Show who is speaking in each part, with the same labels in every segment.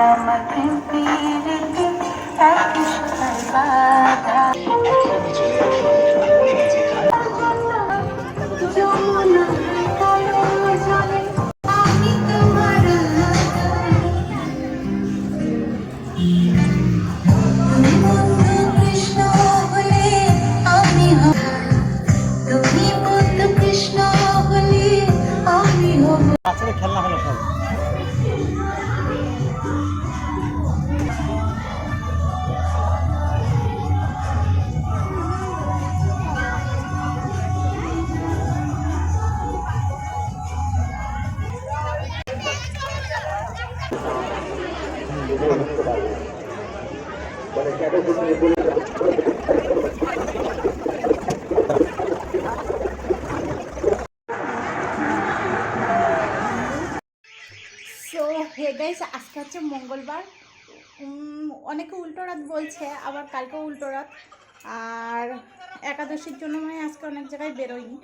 Speaker 1: আমাকে পীড়িতে এক ঈশ্বর বাধা যমুনা কালো জলে আমি তোমার তুমি বন্ধু কৃষ্ণ হলে আমি হব তুমি বন্ধু কৃষ্ণ হলে আমি হব
Speaker 2: আসলে খেলনা হলো সব
Speaker 3: সো হে গাইস, আজকে হচ্ছে মঙ্গলবার। অনেকে উল্টো রাত বলছে, আবার কালকেও উল্টো রাত। আর একাদশীর জন্য মানে আজকে অনেক জায়গায় বেরোয়নি।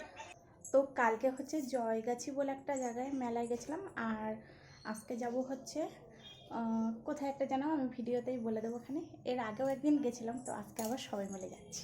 Speaker 3: তো কালকে হচ্ছে জয়গাছি বলে একটা জায়গায় মেলায় গেছিলাম, আর আজকে যাব হচ্ছে কোথায় একটা জানো, আমি ভিডিওতেই বলে দেবো ওখানে। এর আগেও একদিন গেছিলাম, তো আজকে আবার সবাই মিলে যাচ্ছি।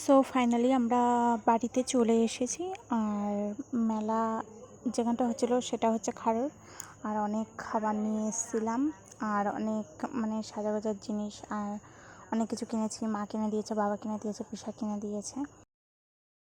Speaker 3: সো ফাইনালি আমরা বাড়িতে চলে এসেছি। আর মেলা যেখানটা হচ্ছিলো সেটা হচ্ছে খারোর। আর অনেক খাবার নিয়ে এসেছিলাম, আর অনেক মানে সাজাগোজার জিনিস আর অনেক কিছু কিনেছি। মা কিনে দিয়েছে, বাবা কিনে দিয়েছে, পিসা কিনে দিয়েছে।